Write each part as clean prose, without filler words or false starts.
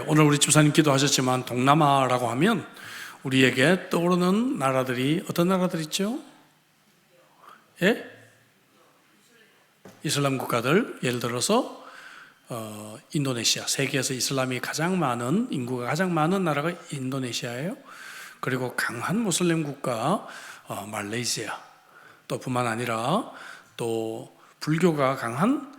오늘 우리 집사님 기도하셨지만 동남아라고 하면 우리에게 떠오르는 나라들이 어떤 나라들 있죠? 이슬람 국가들, 예를 들어서 인도네시아, 세계에서 이슬람이 가장 많은, 인구가 가장 많은 나라가 인도네시아예요. 그리고 강한 무슬림 국가 말레이시아, 또 뿐만 아니라 또 불교가 강한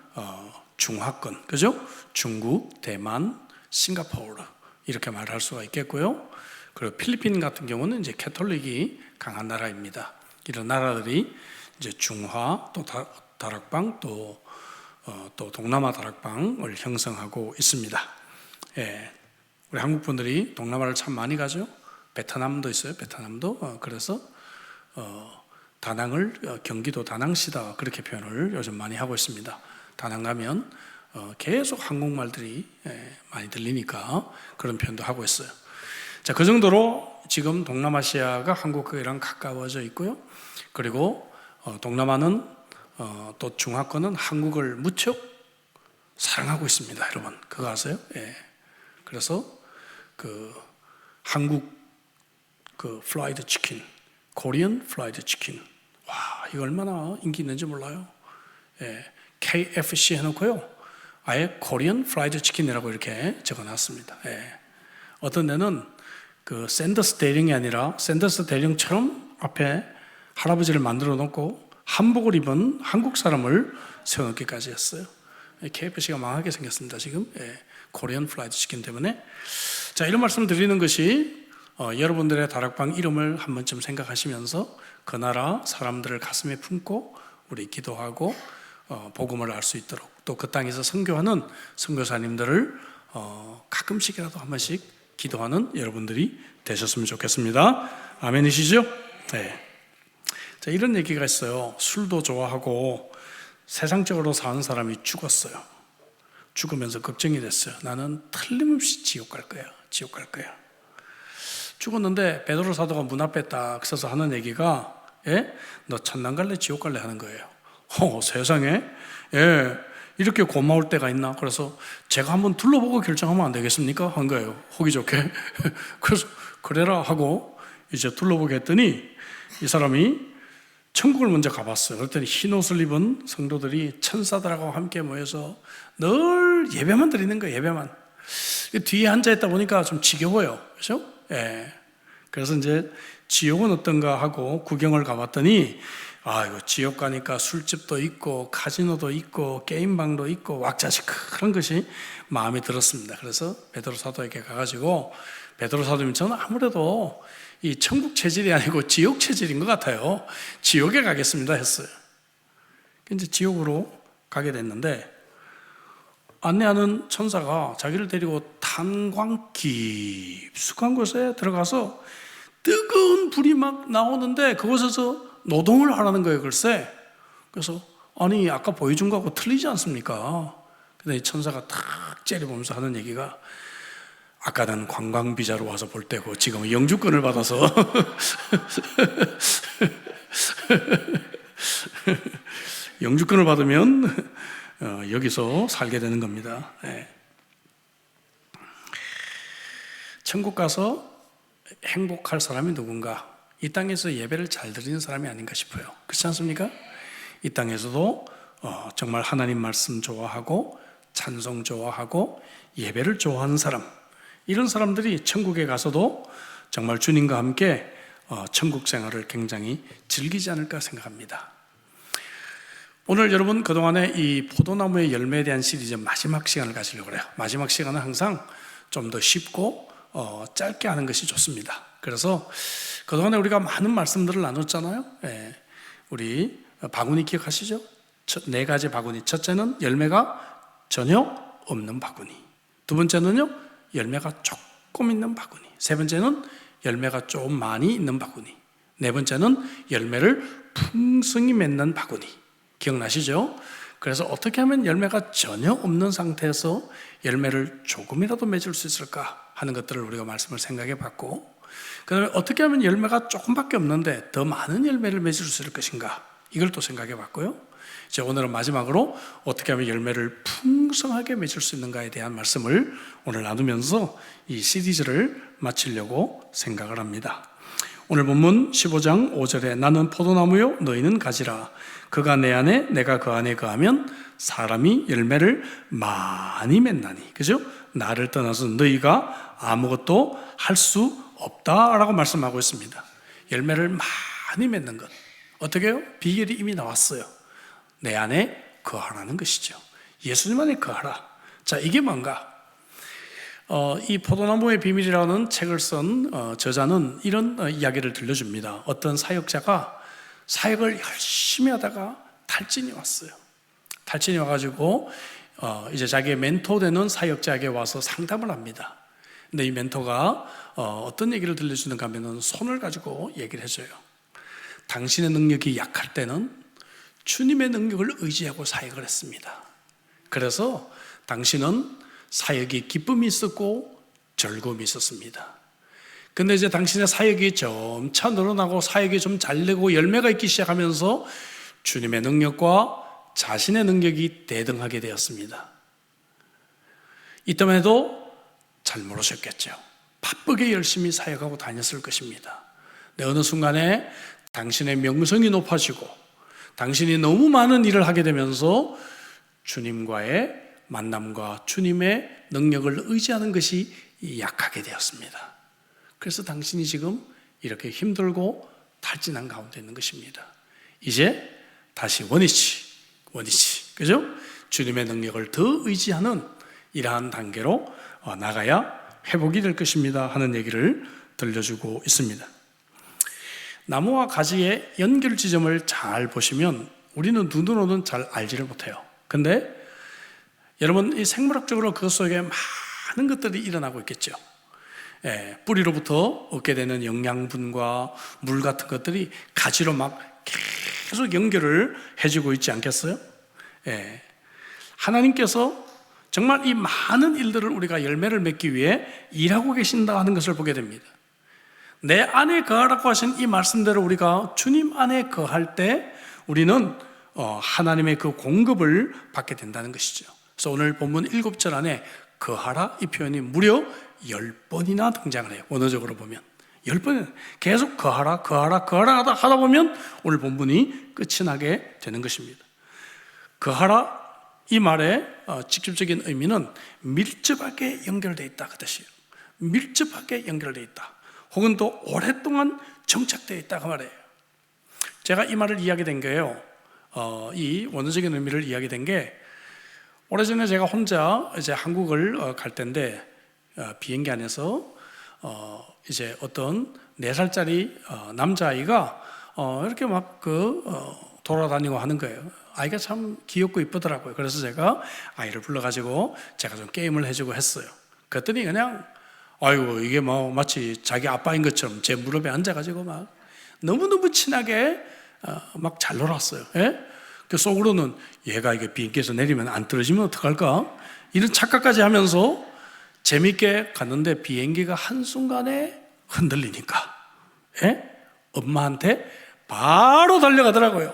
중화권, 그죠? 중국, 대만, 싱가포르 이렇게 말할 수가 있겠고요. 그리고 필리핀 같은 경우는 이제 캐톨릭이 강한 나라입니다. 이런 나라들이 이제 중화, 또 다락방, 또 동남아 다락방을 형성하고 있습니다. 우리 한국 분들이 동남아를 참 많이 가죠. 베트남도 있어요. 베트남도. 그래서 다낭을 경기도 다낭시다 그렇게 표현을 요즘 많이 하고 있습니다. 다낭 가면 계속 한국말들이 많이 들리니까 그런 표현도 하고 있어요. 자, 그 정도로 지금 동남아시아가 한국이랑 가까워져 있고요. 그리고 동남아는 또 중화권은 한국을 무척 사랑하고 있습니다. 여러분 그거 아세요? 그래서 그 한국 그 프라이드 치킨, 코리안 프라이드 치킨, 와 이거 얼마나 인기 있는지 몰라요. KFC 해놓고요, 아예 코리안 프라이드 치킨이라고 이렇게 적어놨습니다. 어떤 데는 그 샌더스 대령이 아니라 샌더스 대령처럼 앞에 할아버지를 만들어 놓고 한복을 입은 한국 사람을 세워놓기까지 했어요. KFC가 망하게 생겼습니다 지금. 코리안 프라이드 치킨 때문에. 자, 이런 말씀 드리는 것이 여러분들의 다락방 이름을 한 번쯤 생각하시면서 그 나라 사람들을 가슴에 품고 우리 기도하고 복음을 알 수 있도록, 또 그 땅에서 선교하는 선교사님들을 가끔씩이라도 한 번씩 기도하는 여러분들이 되셨으면 좋겠습니다. 아멘이시죠? 네. 자, 이런 얘기가 있어요. 술도 좋아하고 세상적으로 사는 사람이 죽었어요. 죽으면서 걱정이 됐어요. 나는 틀림없이 지옥 갈 거야. 지옥 갈 거야. 죽었는데 베드로 사도가 문 앞에 딱 서서 하는 얘기가, 너 천당 갈래 지옥 갈래 하는 거예요. 세상에 이렇게 고마울 때가 있나? 그래서 제가 한번 둘러보고 결정하면 안 되겠습니까? 한 거예요. 호기 좋게. 그래서 그래라 하고 이제 둘러보게 했더니 이 사람이 천국을 먼저 가봤어요. 그랬더니 흰 옷을 입은 성도들이 천사들하고 함께 모여서 늘 예배만 드리는 거예요. 예배만. 뒤에 앉아있다 보니까 좀 지겨워요. 그렇죠? 그래서 이제 지옥은 어떤가 하고 구경을 가봤더니, 이거 지옥 가니까 술집도 있고 카지노도 있고 게임방도 있고 왁자지 그런 것이 마음에 들었습니다. 그래서 베드로 사도에게 가가지고, 베드로 사도님 저는 아무래도 이 천국 체질이 아니고 지옥 체질인 것 같아요. 지옥에 가겠습니다 했어요. 이제 지옥으로 가게 됐는데 안내하는 천사가 자기를 데리고 탄광 깊숙한 곳에 들어가서 뜨거운 불이 막 나오는데 그곳에서 노동을 하라는 거예요. 글쎄. 그래서 아니 아까 보여준 거하고 틀리지 않습니까? 근데 이 천사가 탁 째려보면서 하는 얘기가, 아까는 관광비자로 와서 볼 때고 지금은 영주권을 받아서 영주권을 받으면 여기서 살게 되는 겁니다. 천국 가서 행복할 사람이 누군가? 이 땅에서 예배를 잘 드리는 사람이 아닌가 싶어요. 그렇지 않습니까? 이 땅에서도 정말 하나님 말씀 좋아하고 찬송 좋아하고 예배를 좋아하는 사람, 이런 사람들이 천국에 가서도 정말 주님과 함께 천국 생활을 굉장히 즐기지 않을까 생각합니다. 오늘 여러분 그동안에 이 포도나무의 열매에 대한 시리즈 마지막 시간을 가지려고 해요. 마지막 시간은 항상 좀 더 쉽고 짧게 하는 것이 좋습니다. 그래서 그동안에 우리가 많은 말씀들을 나눴잖아요. 우리 바구니 기억하시죠? 4가지 바구니. 첫째는 열매가 전혀 없는 바구니, 두 번째는요 열매가 조금 있는 바구니, 세 번째는 열매가 좀 많이 있는 바구니, 네 번째는 열매를 풍성히 맺는 바구니. 기억나시죠? 그래서 어떻게 하면 열매가 전혀 없는 상태에서 열매를 조금이라도 맺을 수 있을까 하는 것들을 우리가 말씀을 생각해 봤고, 그 다음에 어떻게 하면 열매가 조금밖에 없는데 더 많은 열매를 맺을 수 있을 것인가, 이걸 또 생각해 봤고요. 이제 오늘은 마지막으로 어떻게 하면 열매를 풍성하게 맺을 수 있는가에 대한 말씀을 오늘 나누면서 이 시리즈를 마치려고 생각을 합니다. 오늘 본문 15장 5절에 나는 포도나무요 너희는 가지라 그가 내 안에 내가 그 안에 거하면 사람이 열매를 많이 맺나니, 그죠? 나를 떠나서 너희가 아무것도 할 수 없다라고 말씀하고 있습니다. 열매를 많이 맺는 것 어떻게 해요? 비결이 이미 나왔어요. 내 안에 거하라는 것이죠. 예수님 안에 거하라. 자, 이게 뭔가? 이 포도나무의 비밀이라는 책을 쓴 저자는 이런 이야기를 들려줍니다. 어떤 사역자가 사역을 열심히 하다가 탈진이 왔어요. 탈진이 와가지고 이제 자기의 멘토 되는 사역자에게 와서 상담을 합니다. 근데 이 멘토가 어떤 얘기를 들려주는가 하면 손을 가지고 얘기를 해줘요. 당신의 능력이 약할 때는 주님의 능력을 의지하고 사역을 했습니다. 그래서 당신은 사역이 기쁨이 있었고 즐거움이 있었습니다. 근데 이제 당신의 사역이 점차 늘어나고 사역이 좀 잘 되고 열매가 있기 시작하면서 주님의 능력과 자신의 능력이 대등하게 되었습니다. 이때만 해도 잘 모르셨겠죠. 바쁘게 열심히 사역하고 다녔을 것입니다. 근데 어느 순간에 당신의 명성이 높아지고 당신이 너무 많은 일을 하게 되면서 주님과의 만남과 주님의 능력을 의지하는 것이 약하게 되었습니다. 그래서 당신이 지금 이렇게 힘들고 탈진한 가운데 있는 것입니다. 이제 다시 원위치, 그죠? 주님의 능력을 더 의지하는 이러한 단계로 나가야 회복이 될 것입니다 하는 얘기를 들려주고 있습니다. 나무와 가지의 연결 지점을 잘 보시면 우리는 눈으로는 잘 알지를 못해요. 근데 여러분, 이 생물학적으로 그것 속에 많은 것들이 일어나고 있겠죠. 뿌리로부터 얻게 되는 영양분과 물 같은 것들이 가지로 막 계속 연결을 해주고 있지 않겠어요? 하나님께서 정말 이 많은 일들을 우리가 열매를 맺기 위해 일하고 계신다 하는 것을 보게 됩니다. 내 안에 거하라고 하신 이 말씀대로 우리가 주님 안에 거할 때 우리는 하나님의 그 공급을 받게 된다는 것이죠. 그래서 오늘 본문 7절 안에 거하라 이 표현이 무려 10번이나 등장을 해요. 원어적으로 보면 10번 계속 거하라 하다 보면 오늘 본문이 끝이 나게 되는 것입니다. 거하라 이 말의 직접적인 의미는 밀접하게 연결되어 있다 그 뜻이에요. 밀접하게 연결되어 있다, 혹은 또 오랫동안 정착되어 있다 그 말이에요. 제가 이 말을 이야기된 게요, 이 원어적인 의미를 이야기된 게 오래전에 제가 혼자 이제 한국을 갈 때인데 비행기 안에서 이제 어떤 4살짜리 남자아이가 이렇게 막 돌아다니고 하는 거예요. 아이가 참 귀엽고 이쁘더라고요. 그래서 제가 아이를 불러가지고 제가 좀 게임을 해주고 했어요. 그랬더니 그냥 아이고 이게 뭐 마치 자기 아빠인 것처럼 제 무릎에 앉아가지고 막 너무너무 친하게 막 잘 놀았어요. 그 속으로는 얘가 이게 비행기에서 내리면 안 떨어지면 어떡할까? 이런 착각까지 하면서 재밌게 갔는데 비행기가 한순간에 흔들리니까 엄마한테 바로 달려가더라고요.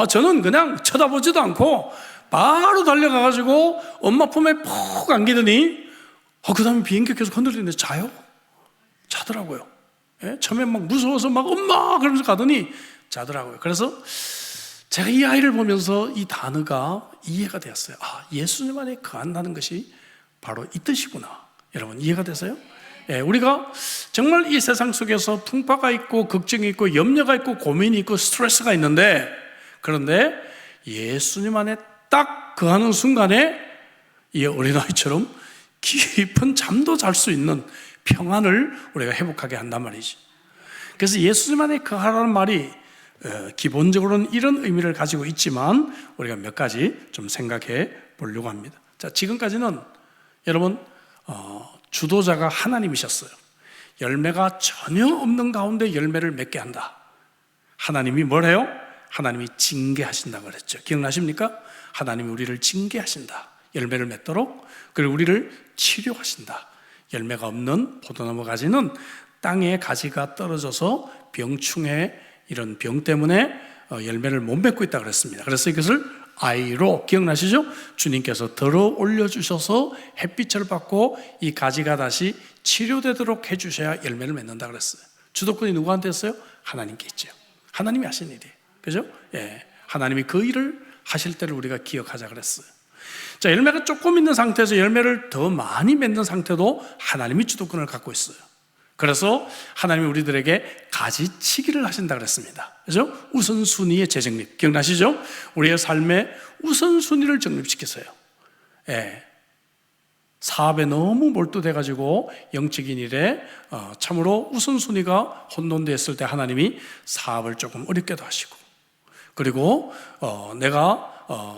저는 그냥 쳐다보지도 않고 바로 달려가가지고 엄마 품에 푹 안기더니 그 다음에 비행기 계속 흔들리는데 자더라고요. 처음에 막 무서워서 막 엄마 그러면서 가더니 자더라고요. 그래서 제가 이 아이를 보면서 이 단어가 이해가 되었어요. 예수님 안에 거한다는 것이 바로 이 뜻이구나. 여러분 이해가 되세요? 우리가 정말 이 세상 속에서 풍파가 있고 걱정이 있고 염려가 있고 고민이 있고 스트레스가 있는데, 그런데 예수님 안에 딱 거하는 순간에 이 어린아이처럼 깊은 잠도 잘 수 있는 평안을 우리가 회복하게 한단 말이지. 그래서 예수님 안에 거하라는 말이 기본적으로는 이런 의미를 가지고 있지만 우리가 몇 가지 좀 생각해 보려고 합니다. 자, 지금까지는 여러분 주도자가 하나님이셨어요. 열매가 전혀 없는 가운데 열매를 맺게 한다. 하나님이 뭘 해요? 하나님이 징계하신다고 그랬죠. 기억나십니까? 하나님이 우리를 징계하신다. 열매를 맺도록. 그리고 우리를 치료하신다. 열매가 없는 포도나무 가지는 땅에 가지가 떨어져서 병충해 이런 병 때문에 열매를 못 맺고 있다 그랬습니다. 그래서 이것을 아이로, 기억나시죠? 주님께서 들어 올려주셔서 햇빛을 받고 이 가지가 다시 치료되도록 해주셔야 열매를 맺는다 그랬어요. 주도권이 누구한테 있어요? 하나님께 있죠. 하나님이 하신 일이에요. 그죠? 예. 하나님이 그 일을 하실 때를 우리가 기억하자 그랬어요. 자, 열매가 조금 있는 상태에서 열매를 더 많이 맺는 상태도 하나님이 주도권을 갖고 있어요. 그래서 하나님이 우리들에게 가지치기를 하신다 그랬습니다. 그죠? 우선순위의 재정립. 기억나시죠? 우리의 삶에 우선순위를 정립시키세요. 예. 사업에 너무 몰두돼가지고 영적인 일에 참으로 우선순위가 혼돈되었을 때 하나님이 사업을 조금 어렵게도 하시고, 그리고 내가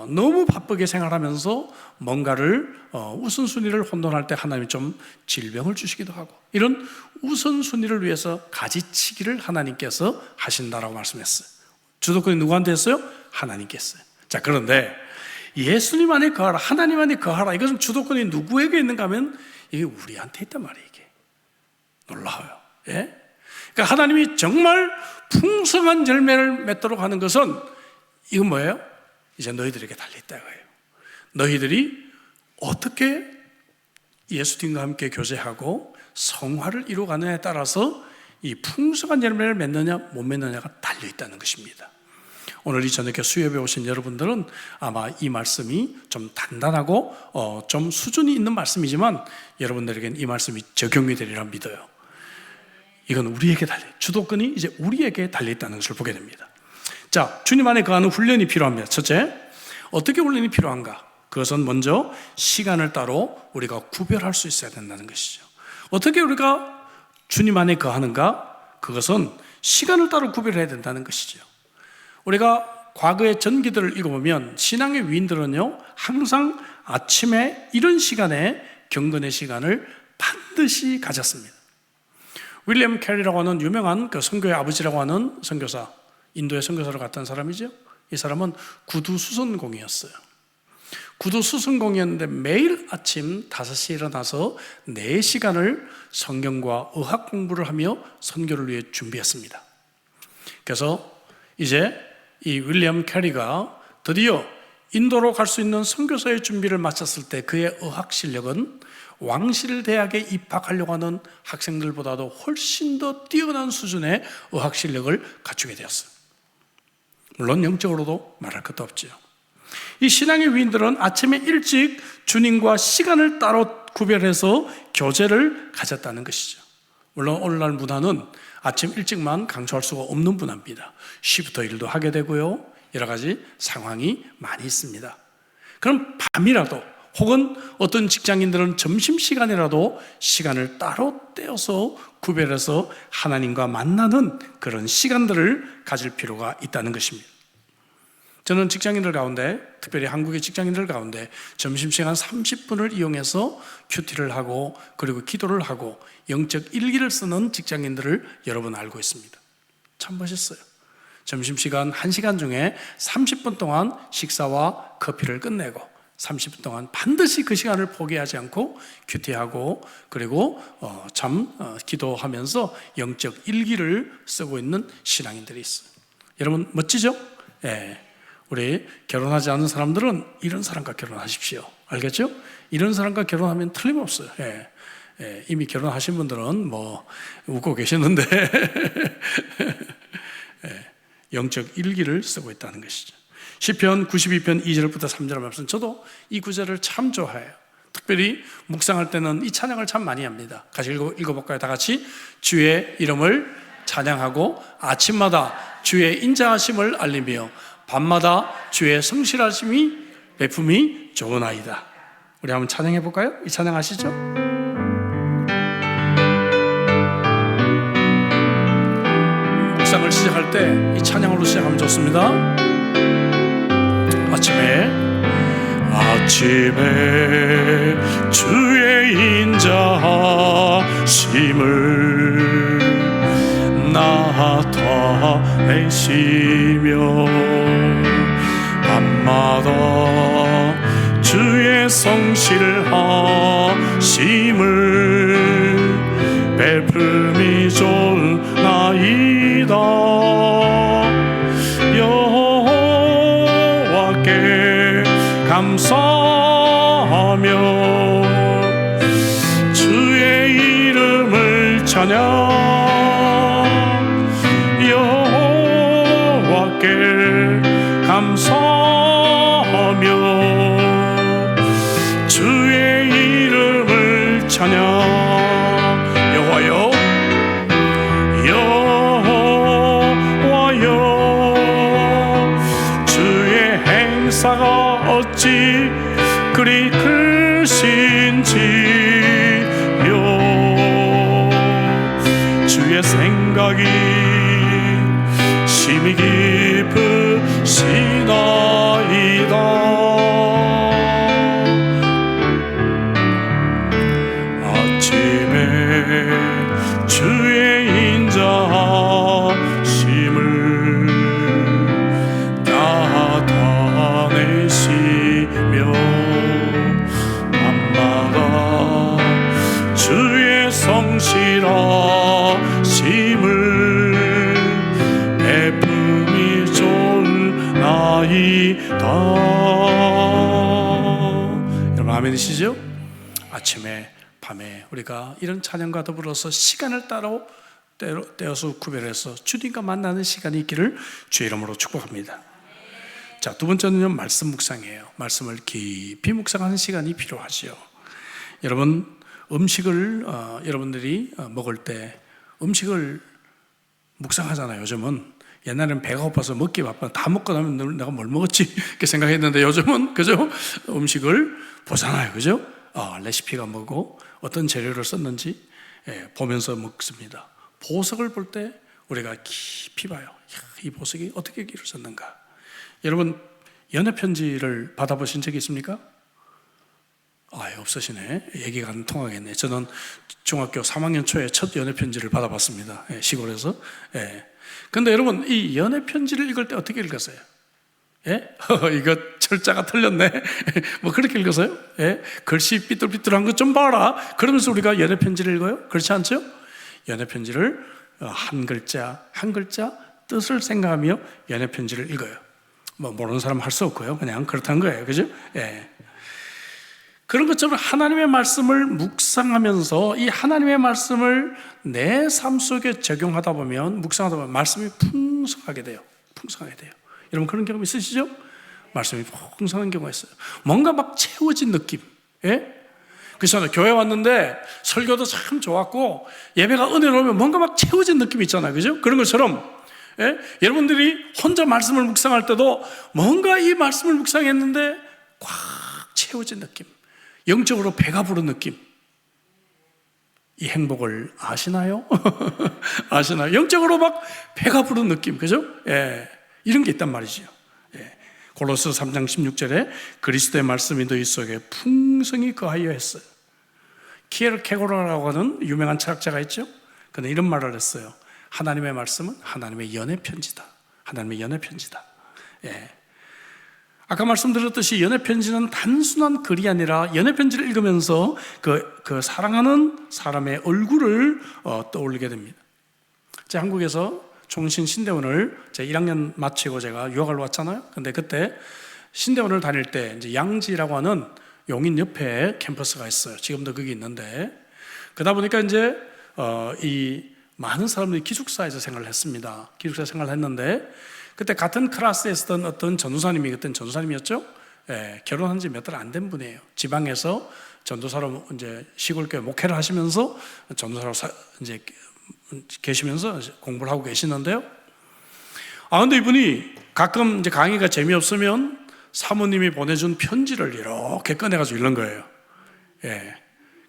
너무 바쁘게 생활하면서 뭔가를 우선순위를 혼돈할 때 하나님이 좀 질병을 주시기도 하고, 이런 우선순위를 위해서 가지치기를 하나님께서 하신다라고 말씀했어요. 주도권이 누구한테 했어요? 하나님께 했어요. 자, 그런데 예수님 안에 거하라, 하나님 안에 거하라, 이것은 주도권이 누구에게 있는가 하면 이게 우리한테 있단 말이에요. 이게 놀라워요. 예? 그러니까 하나님이 정말 풍성한 열매를 맺도록 하는 것은 이건 뭐예요? 이제 너희들에게 달려있다 이거예요. 너희들이 어떻게 예수님과 함께 교제하고 성화를 이루어가느냐에 따라서 이 풍성한 열매를 맺느냐 못 맺느냐가 달려있다는 것입니다. 오늘 이 저녁에 수협에 오신 여러분들은 아마 이 말씀이 좀 단단하고 좀 수준이 있는 말씀이지만 여러분들에게는 이 말씀이 적용이 되리라 믿어요. 이건 우리에게 달려, 주도권이 이제 우리에게 달려있다는 것을 보게 됩니다. 자, 주님 안에 거하는 훈련이 필요합니다. 첫째, 어떻게 훈련이 필요한가? 그것은 먼저 시간을 따로 우리가 구별할 수 있어야 된다는 것이죠. 어떻게 우리가 주님 안에 거하는가? 그것은 시간을 따로 구별해야 된다는 것이죠. 우리가 과거의 전기들을 읽어보면 신앙의 위인들은요, 항상 아침에 이런 시간에 경건의 시간을 반드시 가졌습니다. 윌리엄 캐리라고 하는 유명한 그 선교의 아버지라고 하는 선교사, 인도의 선교사로 갔던 사람이죠. 이 사람은 구두수선공이었어요. 구두수선공이었는데 매일 아침 5시에 일어나서 4시간을 성경과 의학 공부를 하며 선교를 위해 준비했습니다. 그래서 이제 이 윌리엄 캐리가 드디어 인도로 갈 수 있는 선교사의 준비를 마쳤을 때 그의 의학 실력은 왕실대학에 입학하려고 하는 학생들보다도 훨씬 더 뛰어난 수준의 의학 실력을 갖추게 되었어요. 물론 영적으로도 말할 것도 없죠. 이 신앙의 위인들은 아침에 일찍 주님과 시간을 따로 구별해서 교제를 가졌다는 것이죠. 물론 오늘날 문화는 아침 일찍만 강조할 수가 없는 문화입니다. 쉬프트 일도 하게 되고요, 여러 가지 상황이 많이 있습니다. 그럼 밤이라도 혹은 어떤 직장인들은 점심시간이라도 시간을 따로 떼어서 구별해서 하나님과 만나는 그런 시간들을 가질 필요가 있다는 것입니다. 저는 직장인들 가운데, 특별히 한국의 직장인들 가운데 점심시간 30분을 이용해서 큐티를 하고 그리고 기도를 하고 영적 일기를 쓰는 직장인들을 여러 분 알고 있습니다. 참 멋있어요. 점심시간 1시간 중에 30분 동안 식사와 커피를 끝내고 30분 동안 반드시 그 시간을 포기하지 않고 큐티하고 그리고 기도하면서 영적 일기를 쓰고 있는 신앙인들이 있어요. 여러분 멋지죠? 예. 우리 결혼하지 않은 사람들은 이런 사람과 결혼하십시오. 알겠죠? 이런 사람과 결혼하면 틀림없어요. 예. 예. 이미 결혼하신 분들은 뭐 웃고 계시는데 예. 영적 일기를 쓰고 있다는 것이죠. 시편 92편 2절부터 3절 말씀, 저도 이 구절을 참 좋아해요. 특별히 묵상할 때는 이 찬양을 참 많이 합니다. 같이 읽어볼까요? 다 같이. 주의 이름을 찬양하고 아침마다 주의 인자하심을 알리며 밤마다 주의 성실하심이 베품이 좋으나이다. 우리 한번 찬양해 볼까요? 이 찬양 아시죠? 묵상을 시작할 때 이 찬양으로 시작하면 좋습니다. 아침에 주의 인자하심을 나타내시며 밤마다 주의 성실하심을 베품이 좋나이다. 찬양 여호와께 감사하며 주의 이름을 찬양 여호와여 주의 행사가 어찌 그리 크신지요 주의 생각이 심히 깊으시나이다 아침에 주의 인자심을 나타내시며 밤마다 주의 성실하심을 베품이 좋나이다. 여러분 아멘이시죠? 아침에 밤에 우리가 이런 찬양과 더불어서 시간을 따로 떼어서 구별해서 주님과 만나는 시간이 있기를 주의 이름으로 축복합니다. 자, 두 번째는요, 말씀 묵상이에요. 말씀을 깊이 묵상하는 시간이 필요하지요. 여러분, 음식을 여러분들이 먹을 때 음식을 묵상하잖아요. 요즘은 옛날에는 배가 고파서 먹기 바빠 다 먹고 나면 내가 뭘 먹었지 이렇게 생각했는데 요즘은 그죠? 음식을 보잖아요. 그죠? 레시피가 뭐고 어떤 재료를 썼는지 보면서 먹습니다. 보석을 볼 때 우리가 깊이 봐요. 이 보석이 어떻게 길을 썼는가. 여러분 연애 편지를 받아보신 적이 있습니까? 없으시네. 얘기가 안 통하겠네. 저는 중학교 3학년 초에 첫 연애 편지를 받아봤습니다. 시골에서. 근데 여러분 이 연애 편지를 읽을 때 어떻게 읽었어요? 이거 철자가 틀렸네. 뭐 그렇게 읽었어요? 글씨 삐뚤삐뚤한 것 좀 봐라. 그러면서 우리가 연애 편지를 읽어요? 그렇지 않죠? 연애 편지를 한 글자 한 글자 뜻을 생각하며 연애 편지를 읽어요. 뭐 모르는 사람 할 수 없고요. 그냥 그렇다는 거예요. 그죠? 그런 것처럼 하나님의 말씀을 묵상하면서 이 하나님의 말씀을 내 삶 속에 적용하다 보면 묵상하다 보면 말씀이 풍성하게 돼요. 풍성하게 돼요. 여러분 그런 경험 있으시죠? 말씀이 풍성한 경우가 있어요. 뭔가 막 채워진 느낌. 그래서 교회 왔는데 설교도 참 좋았고 예배가 은혜로우면 뭔가 막 채워진 느낌이 있잖아요. 그죠? 그런 것처럼 여러분들이 혼자 말씀을 묵상할 때도 뭔가 이 말씀을 묵상했는데 꽉 채워진 느낌, 영적으로 배가 부른 느낌. 이 행복을 아시나요? 아시나요? 영적으로 막 배가 부른 느낌, 그죠? 이런 게 있단 말이죠. 골로새 3장 16절에 그리스도의 말씀이 너희 속에 풍성히 거하여 했어요. 키에르케고르라고 하는 유명한 철학자가 있죠. 그는 이런 말을 했어요. 하나님의 말씀은 하나님의 연애 편지다. 하나님의 연애 편지다. 아까 말씀드렸듯이 연애 편지는 단순한 글이 아니라 연애 편지를 읽으면서 그 사랑하는 사람의 얼굴을 떠올리게 됩니다. 제가 한국에서 총신 신대원을 제 1학년 마치고 제가 유학을 왔잖아요. 근데 그때 신대원을 다닐 때 이제 양지라고 하는 용인 옆에 캠퍼스가 있어요. 지금도 거기 있는데 그러다 보니까 이제 이 많은 사람들이 기숙사에서 생활을 했습니다. 기숙사 생활을 했는데 그때 같은 클래스에 있었던 어떤 전도사님이 그때는 전도사님이었죠. 결혼한 지 몇 달 안 된 분이에요. 지방에서 전도사로 이제 시골교회 목회를 하시면서 전도사로 이제 계시면서 공부를 하고 계시는데요. 근데 이분이 가끔 이제 강의가 재미없으면 사모님이 보내준 편지를 이렇게 꺼내가지고 읽는 거예요.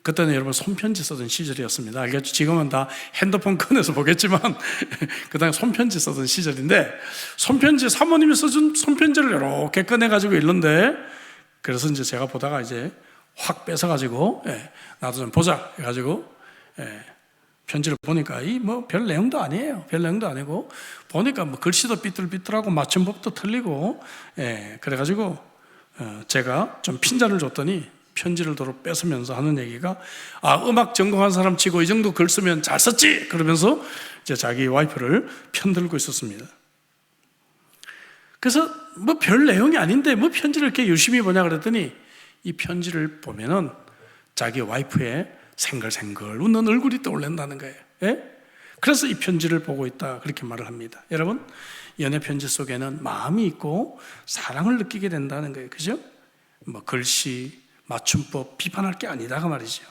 그때는 여러분 손편지 쓰던 시절이었습니다. 알겠죠? 지금은 다 핸드폰 꺼내서 보겠지만 그다음에 손편지 쓰던 시절인데 손편지 사모님이 써준 손편지를 이렇게 꺼내가지고 읽는데 그래서 이제 제가 보다가 이제 확 뺏어가지고 나도 좀 보자 해가지고 편지를 보니까 이 뭐 별 내용도 아니에요. 별 내용도 아니고 보니까 뭐 글씨도 삐뚤삐뚤하고 맞춤법도 틀리고 그래가지고 제가 좀 핀잔을 줬더니 편지를 도로 뺏으면서 하는 얘기가 음악 전공한 사람 치고 이 정도 글 쓰면 잘 썼지 그러면서 이제 자기 와이프를 편들고 있었습니다. 그래서 뭐 별 내용이 아닌데 뭐 편지를 이렇게 열심히 보냐 그랬더니 이 편지를 보면은 자기 와이프의 생글생글 웃는 얼굴이 떠올른다는 거예요. 예? 그래서 이 편지를 보고 있다 그렇게 말을 합니다. 여러분, 연애 편지 속에는 마음이 있고 사랑을 느끼게 된다는 거예요. 그죠? 뭐 글씨, 맞춤법 비판할 게 아니다 그 말이죠.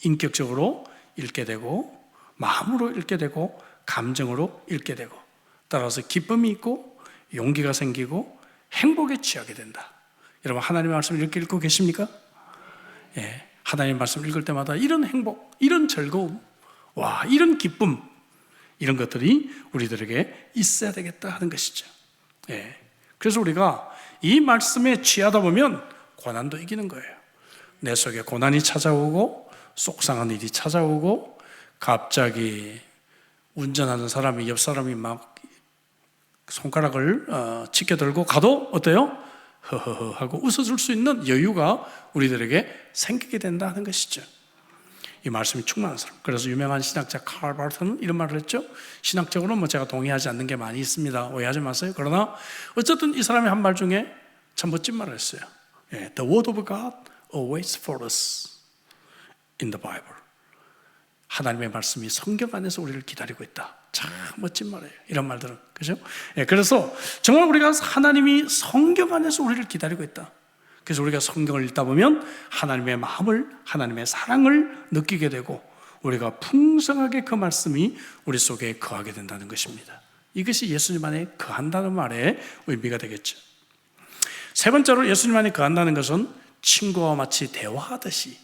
인격적으로 읽게 되고 마음으로 읽게 되고 감정으로 읽게 되고 따라서 기쁨이 있고 용기가 생기고 행복에 취하게 된다. 여러분, 하나님의 말씀을 이렇게 읽고 계십니까? 예, 하나님의 말씀을 읽을 때마다 이런 행복, 이런 즐거움, 와, 이런 기쁨, 이런 것들이 우리들에게 있어야 되겠다 하는 것이죠. 예, 그래서 우리가 이 말씀에 취하다 보면 고난도 이기는 거예요. 내 속에 고난이 찾아오고 속상한 일이 찾아오고 갑자기 운전하는 사람이 옆 사람이 막 손가락을 치켜들고 가도 어때요? 허허허 하고 웃어줄 수 있는 여유가 우리들에게 생기게 된다는 것이죠. 이 말씀이 충만한 사람. 그래서 유명한 신학자 칼 바르트는 이런 말을 했죠. 신학적으로는 제가 동의하지 않는 게 많이 있습니다. 오해하지 마세요. 그러나 어쨌든 이 사람이 한 말 중에 참 멋진 말을 했어요. The word of God awaits for us in the Bible. 하나님의 말씀이 성경 안에서 우리를 기다리고 있다. 참 멋진 말이에요. 이런 말들은. 그죠? 예, 그래서 정말 우리가 하나님이 성경 안에서 우리를 기다리고 있다. 그래서 우리가 성경을 읽다 보면 하나님의 마음을, 하나님의 사랑을 느끼게 되고 우리가 풍성하게 그 말씀이 우리 속에 거하게 된다는 것입니다. 이것이 예수님 안에 거한다는 말의 의미가 되겠죠. 세 번째로 예수님 안에 거한다는 것은 친구와 마치 대화하듯이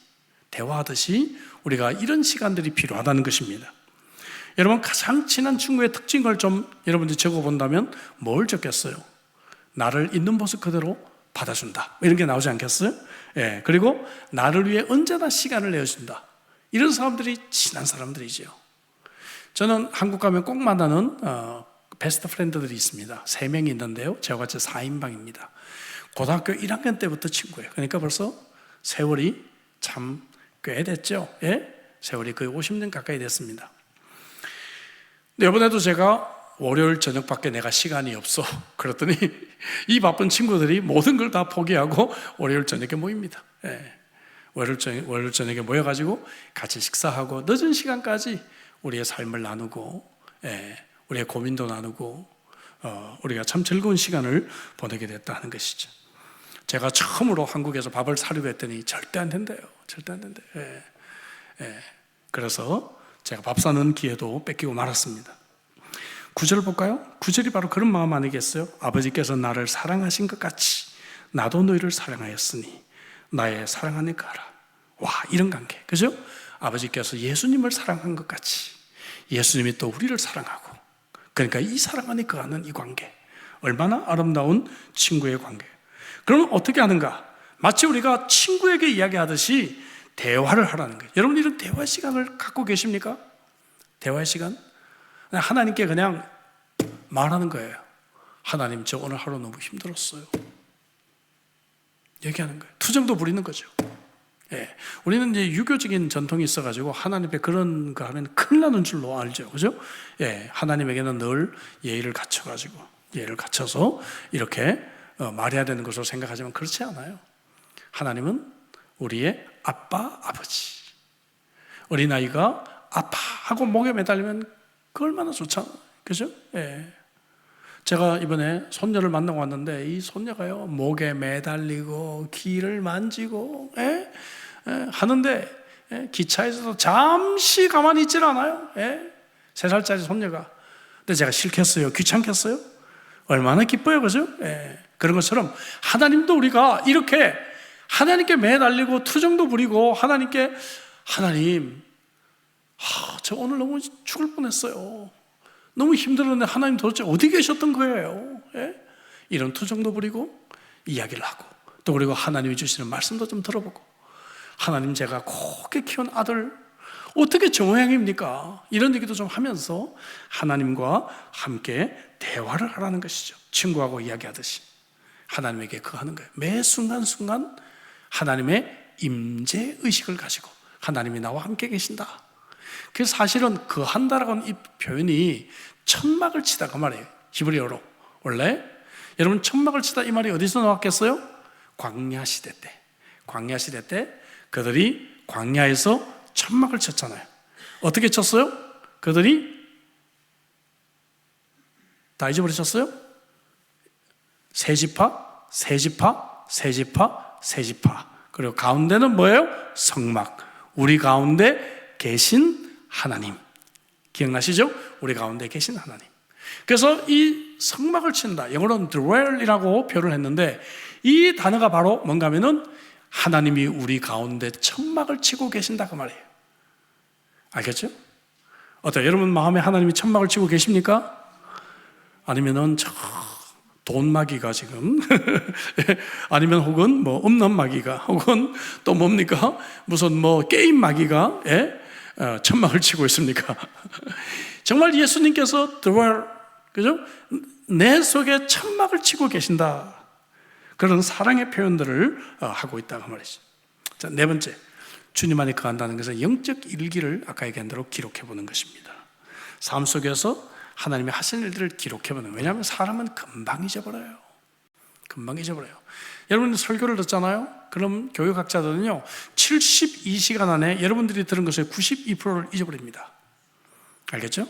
우리가 이런 시간들이 필요하다는 것입니다. 여러분, 가장 친한 친구의 특징을 좀 여러분들이 적어본다면 뭘 적겠어요? 나를 있는 모습 그대로 받아준다, 이런 게 나오지 않겠어요? 예, 그리고 나를 위해 언제나 시간을 내어준다. 이런 사람들이 친한 사람들이죠. 저는 한국 가면 꼭 만나는 베스트 프렌드들이 있습니다. 3명이 있는데요, 저와 같이 4인방입니다. 고등학교 1학년 때부터 친구예요. 그러니까 벌써 세월이 참 꽤 됐죠. 예? 세월이 거의 50년 가까이 됐습니다. 근데 이번에도 제가 월요일 저녁밖에 내가 시간이 없어 그랬더니 이 바쁜 친구들이 모든 걸 다 포기하고 월요일 저녁에 모입니다. 예. 월요일 저녁에 모여가지고 같이 식사하고 늦은 시간까지 우리의 삶을 나누고, 예, 우리의 고민도 나누고, 우리가 참 즐거운 시간을 보내게 됐다는 것이죠. 제가 처음으로 한국에서 밥을 사려고 했더니 절대 안 된대요. 절대 안 된대요. 예. 예. 그래서 제가 밥 사는 기회도 뺏기고 말았습니다. 9절 볼까요? 9절이 바로 그런 마음 아니겠어요? 아버지께서 나를 사랑하신 것 같이 나도 너희를 사랑하였으니 나의 사랑 안에 거하라. 와, 이런 관계, 그죠? 아버지께서 예수님을 사랑한 것 같이 예수님이 또 우리를 사랑하고, 그러니까 이 사랑 안에 거하는 이 관계, 얼마나 아름다운 친구의 관계. 그러면 어떻게 하는가? 마치 우리가 친구에게 이야기하듯이 대화를 하라는 거예요. 여러분, 이런 대화 시간을 갖고 계십니까? 대화의 시간? 하나님께 그냥 말하는 거예요. 하나님, 저 오늘 하루 너무 힘들었어요. 얘기하는 거예요. 투정도 부리는 거죠. 예. 우리는 이제 유교적인 전통이 있어가지고 하나님께 그런 거 하면 큰일 나는 줄로 알죠. 그죠? 예. 하나님에게는 늘 예의를 갖춰서 이렇게 말해야 되는 것으로 생각하지만 그렇지 않아요. 하나님은 우리의 아빠, 아버지. 어린아이가 아파하고 목에 매달리면 그 얼마나 좋잖아요. 그죠? 예. 제가 이번에 손녀를 만나고 왔는데 이 손녀가요, 목에 매달리고 귀를 만지고 하는데 기차에서도 잠시 가만히 있질 않아요. 3살짜리 손녀가. 근데 제가 싫겠어요? 귀찮겠어요? 얼마나 기뻐요. 그죠? 그런 것처럼 하나님도 우리가 이렇게 하나님께 매달리고 투정도 부리고 하나님, 저 오늘 너무 죽을 뻔했어요. 너무 힘들었는데 하나님 도대체 어디 계셨던 거예요? 이런 투정도 부리고 이야기를 하고, 또 그리고 하나님이 주시는 말씀도 좀 들어보고, 하나님, 제가 곱게 키운 아들 어떻게 저 모양입니까? 이런 얘기도 좀 하면서 하나님과 함께 대화를 하라는 것이죠. 친구하고 이야기하듯이 하나님에게 거하는 거예요. 매 순간순간 하나님의 임재 의식을 가지고 하나님이 나와 함께 계신다. 그래서 사실은 거한다라고 하는 이 표현이 천막을 치다 그 말이에요. 히브리어로. 원래 여러분, 천막을 치다 이 말이 어디서 나왔겠어요? 광야 시대 때 그들이 광야에서 천막을 쳤잖아요. 어떻게 쳤어요? 그들이 다 잊어버리셨어요? 세 지파, 세 지파, 세 지파, 세 지파. 그리고 가운데는 뭐예요? 성막. 우리 가운데 계신 하나님. 기억나시죠? 우리 가운데 계신 하나님. 그래서 이 성막을 친다. 영어로는 dwell이라고 표현을 했는데 이 단어가 바로 뭔가 하면은 하나님이 우리 가운데 천막을 치고 계신다 그 말이에요. 알겠죠? 어때요? 여러분 마음에 하나님이 천막을 치고 계십니까? 아니면은 저 돈마귀가 지금 아니면 혹은 뭐 음란마귀가 혹은 또 뭡니까? 무슨 뭐 게임마귀가 천막을 치고 있습니까? 정말 예수님께서 그죠? 내 속에 천막을 치고 계신다. 그런 사랑의 표현들을 하고 있다 그 말이죠. 자, 네 번째, 주님 안에 거한다는 것은 영적 일기를 아까 얘기한 대로 기록해 보는 것입니다. 삶 속에서 하나님이 하신 일들을 기록해보는. 왜냐하면 사람은 금방 잊어버려요. 금방 잊어버려요. 여러분 설교를 듣잖아요. 그럼 교육학자들은요 72시간 안에 여러분들이 들은 것의 92%를 잊어버립니다. 알겠죠?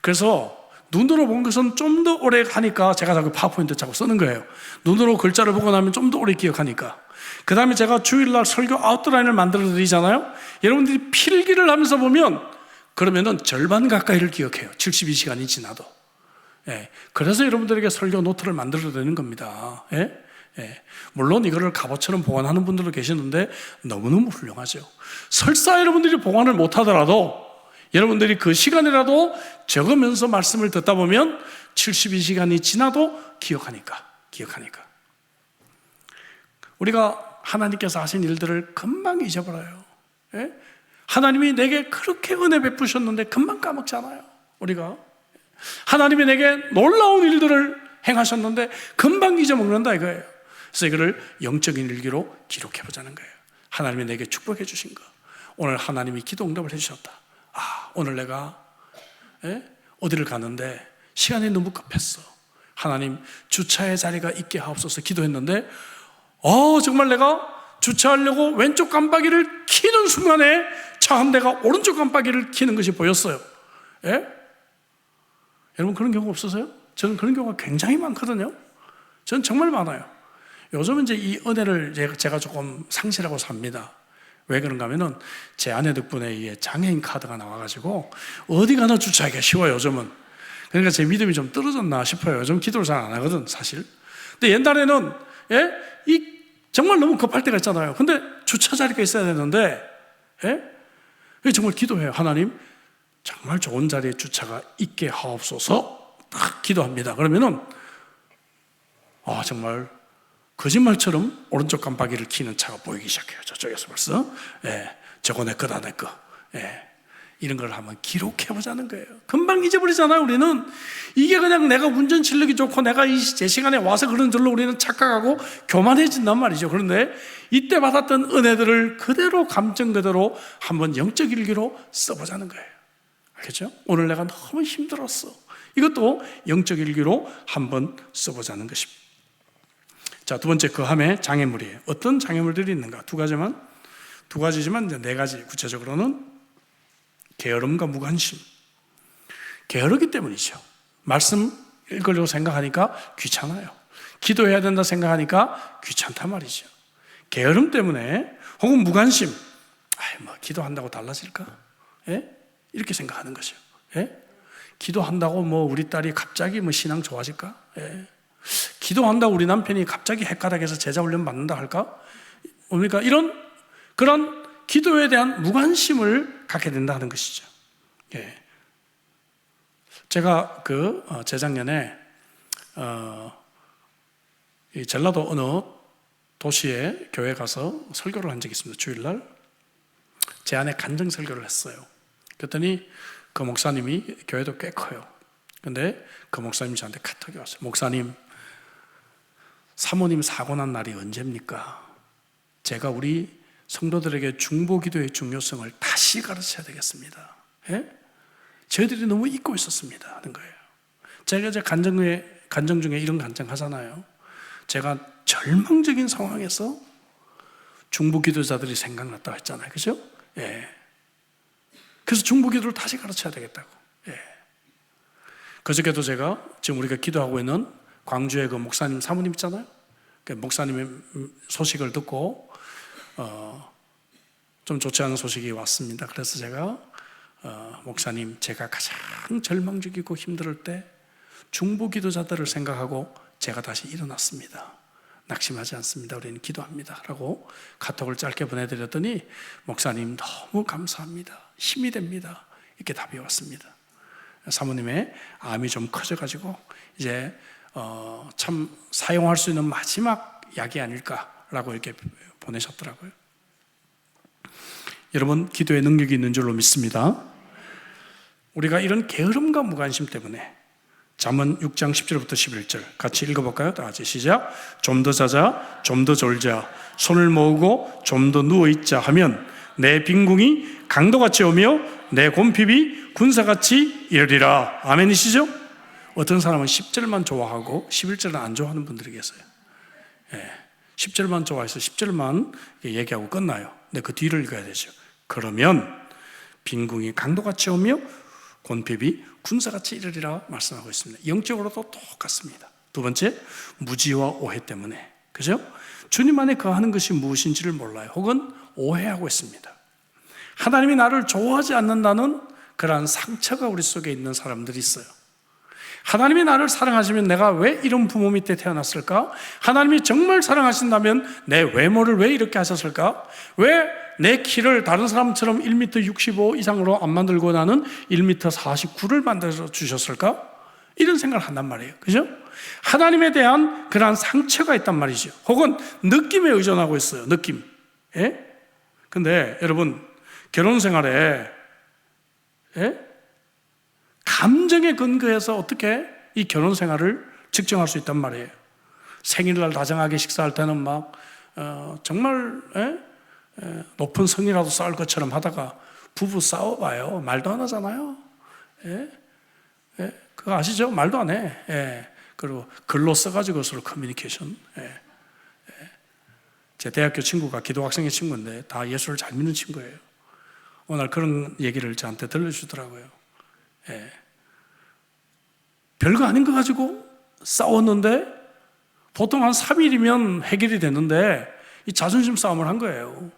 그래서 눈으로 본 것은 좀 더 오래 가니까 제가 자꾸 파워포인트 자꾸 쓰는 거예요. 눈으로 글자를 보고 나면 좀 더 오래 기억하니까. 그 다음에 제가 주일날 설교 아웃라인을 만들어 드리잖아요. 여러분들이 필기를 하면서 보면 그러면은 절반 가까이를 기억해요. 72시간이 지나도. 그래서 여러분들에게 설교 노트를 만들어 드리는 겁니다. 물론 이거를 갑옷처럼 보관하는 분들도 계시는데 너무너무 훌륭하죠. 설사 여러분들이 보관을 못하더라도 여러분들이 그 시간이라도 적으면서 말씀을 듣다 보면 72시간이 지나도 기억하니까. 우리가 하나님께서 하신 일들을 금방 잊어버려요. 하나님이 내게 그렇게 은혜 베푸셨는데 금방 까먹잖아요. 우리가 하나님이 내게 놀라운 일들을 행하셨는데 금방 잊어먹는다 이거예요. 그래서 이거를 영적인 일기로 기록해보자는 거예요. 하나님이 내게 축복해 주신 거, 오늘 하나님이 기도 응답을 해주셨다. 오늘 내가 어디를 가는데 시간이 너무 급했어. 하나님 주차의 자리가 있게 하옵소서 기도했는데 정말 내가 주차하려고 왼쪽 깜빡이를 켜는 순간에 차 한 대가 오른쪽 깜빡이를 켜는 것이 보였어요. 여러분 그런 경우 없으세요? 저는 그런 경우가 굉장히 많거든요. 저는 정말 많아요. 요즘은 이제 이 은혜를 제가 조금 상실하고 삽니다. 왜 그런가 하면은 제 아내 덕분에 이게 장애인 카드가 나와가지고 어디 가나 주차하기가 쉬워요 요즘은. 그러니까 제 믿음이 좀 떨어졌나 싶어요. 요즘 기도를 잘 안 하거든 사실. 근데 옛날에는 정말 너무 급할 때가 있잖아요. 근데 주차 자리가 있어야 되는데 정말 기도해요. 하나님 정말 좋은 자리에 주차가 있게 하옵소서 딱 기도합니다. 그러면은 정말 거짓말처럼 오른쪽 깜빡이를 켜는 차가 보이기 시작해요. 저쪽에서 벌써 저거 내 거다 내 거. 이런 걸 한번 기록해보자는 거예요. 금방 잊어버리잖아요. 우리는 이게 그냥 내가 운전 실력이 좋고 내가 제 시간에 와서 그런 줄로 우리는 착각하고 교만해진단 말이죠. 그런데 이때 받았던 은혜들을 그대로 감정 그대로 한번 영적 일기로 써보자는 거예요. 알겠죠? 오늘 내가 너무 힘들었어. 이것도 영적 일기로 한번 써보자는 것입니다. 자, 두 번째 거함의 장애물이에요. 어떤 장애물들이 있는가? 두 가지지만 이제 네 가지. 구체적으로는 게으름과 무관심. 게으르기 때문이죠. 말씀 읽으려고 생각하니까 귀찮아요. 기도해야 된다 생각하니까 귀찮단 말이죠. 게으름 때문에 혹은 무관심. 기도한다고 달라질까? 이렇게 생각하는 거죠. 기도한다고 우리 딸이 갑자기 신앙 좋아질까? 기도한다고 우리 남편이 갑자기 헷가닥해서 제자 훈련 받는다 할까? 뭡니까? 그런 기도에 대한 무관심을 갖게 된다는 것이죠. 제가 재작년에 이 전라도 어느 도시에 교회 가서 설교를 한 적이 있습니다. 주일날 제 안에 간증 설교를 했어요. 그랬더니 그 목사님이 교회도 꽤 커요. 근데 그 목사님이 저한테 카톡이 왔어요. 목사님, 사모님 사고 난 날이 언제입니까? 제가 우리 성도들에게 중보기도의 중요성을 다시 가르쳐야 되겠습니다. 저희들이 너무 잊고 있었습니다 하는 거예요. 제가 이제 간증 중에 이런 간증 하잖아요. 제가 절망적인 상황에서 중보기도자들이 생각났다고 했잖아요. 그죠? 그래서 중보기도를 다시 가르쳐야 되겠다고. 예. 그저께도 제가 지금 우리가 기도하고 있는 광주의 그 목사님 사모님 있잖아요. 그 목사님의 소식을 듣고 좀 좋지 않은 소식이 왔습니다. 그래서 제가 목사님, 제가 가장 절망적이고 힘들 때 중보기도자들을 생각하고 제가 다시 일어났습니다. 낙심하지 않습니다. 우리는 기도합니다. 라고 카톡을 짧게 보내드렸더니 목사님 너무 감사합니다. 힘이 됩니다. 이렇게 답이 왔습니다. 사모님의 암이 좀 커져가지고 이제 참 사용할 수 있는 마지막 약이 아닐까라고 이렇게 보내셨더라고요. 여러분, 기도의 능력이 있는 줄로 믿습니다. 우리가 이런 게으름과 무관심 때문에 잠언 6장 10절부터 11절 같이 읽어볼까요? 다 같이 시작. 좀 더 자자, 좀 더 졸자, 손을 모으고 좀 더 누워있자 하면 내 빈궁이 강도같이 오며 내 곰핍이 군사같이 이르리라. 아멘이시죠? 어떤 사람은 10절만 좋아하고 11절은 안 좋아하는 분들이 계세요. 10절만 좋아해서 10절만 얘기하고 끝나요. 근데 그 뒤를 읽어야 되죠. 그러면 빈궁이 강도같이 오며 곤핍이 군사같이 이르리라 말씀하고 있습니다. 영적으로도 똑같습니다. 두 번째, 무지와 오해 때문에, 그죠? 주님 안에 거하는 것이 무엇인지를 몰라요. 혹은 오해하고 있습니다. 하나님이 나를 좋아하지 않는다는 그러한 상처가 우리 속에 있는 사람들이 있어요. 하나님이 나를 사랑하시면 내가 왜 이런 부모 밑에 태어났을까? 하나님이 정말 사랑하신다면 내 외모를 왜 이렇게 하셨을까? 왜 내 키를 다른 사람처럼 1m 65 이상으로 안 만들고 나는 1m 49를 만들어 주셨을까? 이런 생각을 한단 말이에요. 그죠? 하나님에 대한 그러한 상처가 있단 말이죠. 혹은 느낌에 의존하고 있어요. 느낌. 예? 근데 여러분, 결혼 생활에 감정에 근거해서 어떻게 이 결혼 생활을 측정할 수 있단 말이에요. 생일날 다정하게 식사할 때는 막 정말 높은 성이라도 쌓을 것처럼 하다가 부부 싸워봐요. 말도 안 하잖아요. 그거 아시죠? 말도 안 해. 그리고 글로 써가지고 서로 커뮤니케이션. 제 대학교 친구가 기도학생의 친구인데 다 예수를 잘 믿는 친구예요. 오늘 그런 얘기를 저한테 들려주더라고요. 별거 아닌 거 가지고 싸웠는데 보통 한 3일이면 해결이 되는데 이 자존심 싸움을 한 거예요.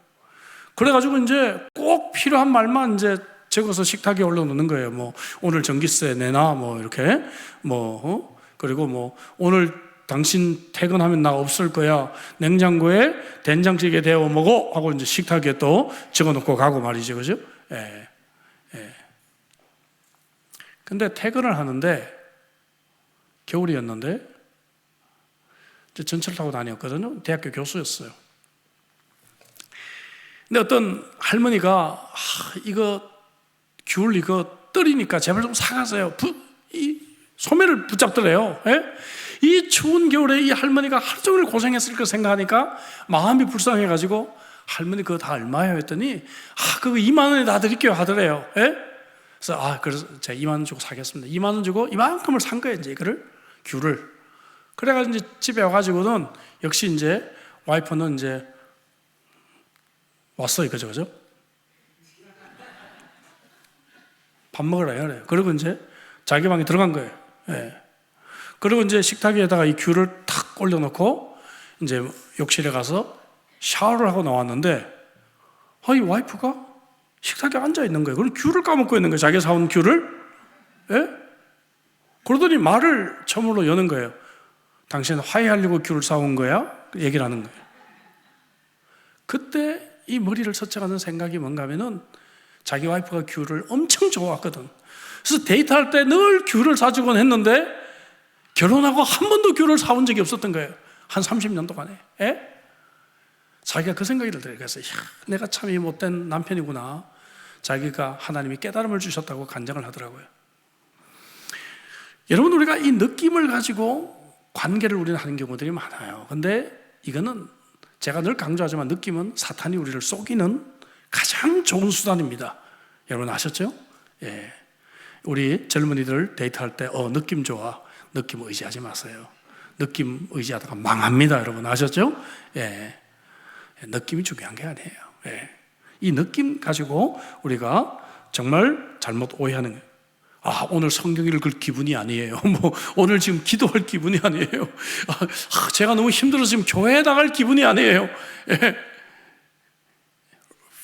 그래가지고 이제 꼭 필요한 말만 이제 적어서 식탁에 올려놓는 거예요. 뭐 오늘 전기세 내놔, 뭐 이렇게 그리고 뭐 오늘 당신 퇴근하면 나 없을 거야. 냉장고에 된장찌개 데워 먹어 하고 이제 식탁에 또 적어놓고 가고 말이죠, 그죠? 근데 퇴근을 하는데 겨울이었는데 전철 타고 다녔거든요. 대학교 교수였어요. 근데 어떤 할머니가 이거 귤 이거 떨이니까 제발 좀 사가세요. 이 소매를 붙잡더래요. 이 추운 겨울에 이 할머니가 하루 종일 고생했을 거 생각하니까 마음이 불쌍해가지고 할머니 그거 다 얼마예요? 했더니 그거 2만 원에 다 드릴게요 하더래요. 그래서 제가 2만 원 주고 사겠습니다. 2만 원 주고 이만큼을 산 거예요. 이제 이거를 귤을. 그래가지고 이제 집에 와가지고는 역시 이제 와이프는 이제 왔어요. 그죠? 밥 먹으라 해요. 그리고 이제 자기 방에 들어간 거예요. 그리고 이제 식탁에다가 이 귤을 탁 올려놓고 이제 욕실에 가서 샤워를 하고 나왔는데 이 와이프가 식탁에 앉아 있는 거예요. 그럼 귤을 까먹고 있는 거예요. 자기가 사온 귤을. 그러더니 말을 처음으로 여는 거예요. 당신 화해하려고 귤을 사온 거야? 얘기를 하는 거예요. 그때 이 머리를 스쳐가는 생각이 뭔가 하면은 자기 와이프가 귤을 엄청 좋아했거든. 그래서 데이트할 때 늘 귤을 사주곤 했는데 결혼하고 한 번도 귤을 사온 적이 없었던 거예요. 한 30년 동안에. 자기가 그 생각이 들더래요. 그래서 내가 참 이 못된 남편이구나. 자기가 하나님이 깨달음을 주셨다고 간증을 하더라고요. 여러분, 우리가 이 느낌을 가지고 관계를 우리는 하는 경우들이 많아요. 근데 이거는 제가 늘 강조하지만 느낌은 사탄이 우리를 속이는 가장 좋은 수단입니다. 여러분 아셨죠? 우리 젊은이들 데이트할 때 느낌 좋아. 느낌 의지하지 마세요. 느낌 의지하다가 망합니다. 여러분 아셨죠? 느낌이 중요한 게 아니에요. 이 느낌 가지고 우리가 정말 잘못 오해하는 거예요. 아, 오늘 성경 읽을 기분이 아니에요. 오늘 지금 기도할 기분이 아니에요. 제가 너무 힘들어서 지금 교회에 나갈 기분이 아니에요. 예.